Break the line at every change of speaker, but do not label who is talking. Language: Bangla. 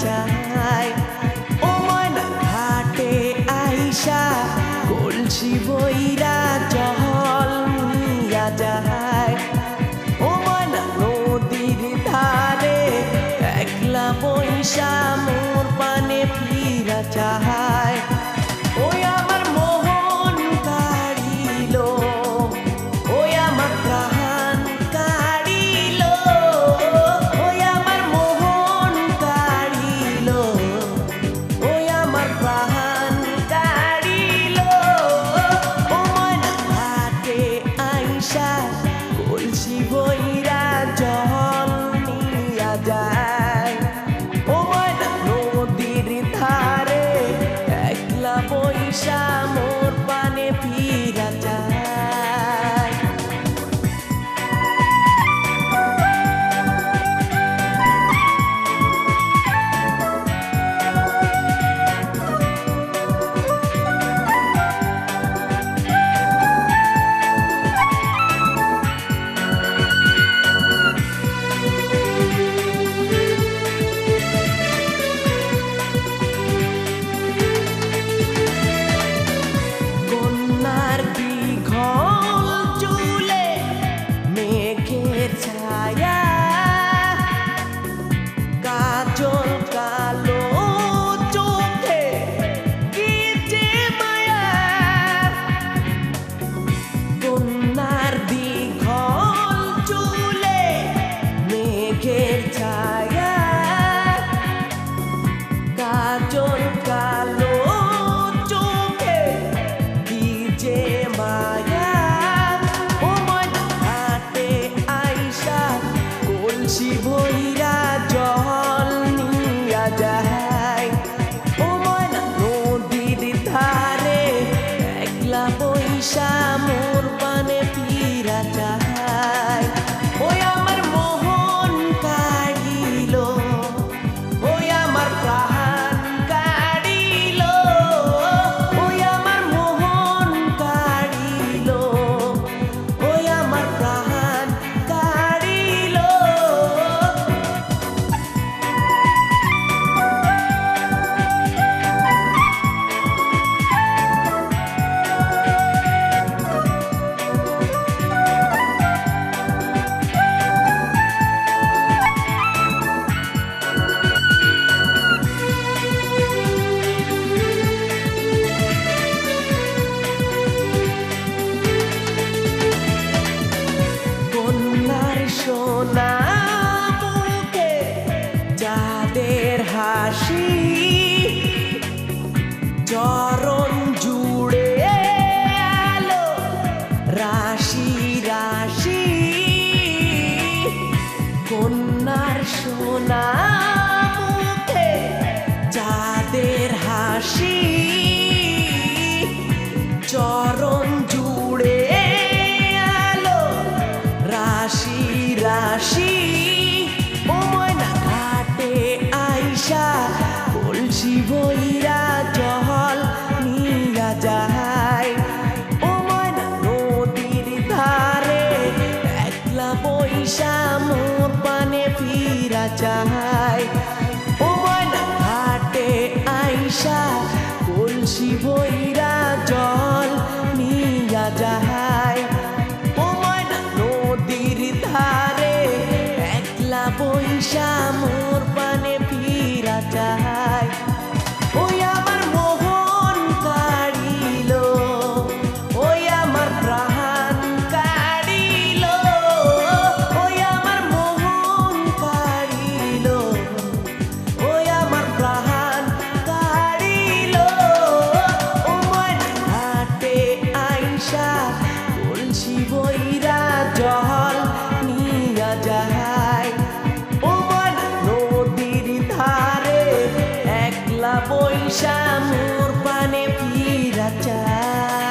চায় ও ময়না ঘাটে আইসা কলসি বইরা জল নিয়া যায় ও ময়না নদীর ধারে একলা বইসা মোর পানে ফিরা চায় ওই আমার মোহন কাড়িল ওই আমার প্রাণ কাড়িল ওই আমার মোহন কাড়িল ওই আমার প্রাণ কাড়িল ও ময়না ঘাটে আইসা কলসি বইরা জল নিয়া যায় ও ময়না নদীর ধারে একলা বইসা মোর পানে ফিরা যায় কন্যার দীঘল চুলে মেঘের ছায়া কাজল কালো চোখে কি যে মায়া কন্যার দীঘল চুলে মেঘের ছায়া কাজল কালো চোখে কি যে মায়া ও ময়না ঘাটে আইসা কলসি ভইরা জল নিয়া যায় ও ময়না নদীর ধারে একলা বইসা মোর পানে ফিরা যায় ওই আমার মোহন কাড়িল ওই আমার প্রাণ কাড়িল ওই আমার মোহন কাড়িল ওই আমার প্রাণ কাড়িল কন্যার সোনা মুখে যাদের হাসি চরণ জুড়ে আলো রাশি রাশি কন্যার সোনা মুখে যাদের হাসি চরণ জুড়ে আলো রাশি রাশি ও ময়না ঘাটে আইসা কলসি বইরা জল নিয়া যায় ও ময়না নদীর ধারে একলা বইসা মোর পানে ফিরা যায় ও ময়না ঘাটে আইসা কলসি বইরা জল নিয়া যায় ও ময়না নদীর ধারে একলা বইসা মোর পানে ফিরা যায় ওই আমার মোহন কাড়িল ওই আমার প্রাণ কাড়িল ওই আমার মোহন কাড়িল ওই আমার প্রাণ কাড়িল ও ময়না ঘাটে আইসা কলসি বইরা জল নিয়া যায় ও ময়না নদীর ধারে একলা বইসা মোর পানে ফিরা যায়।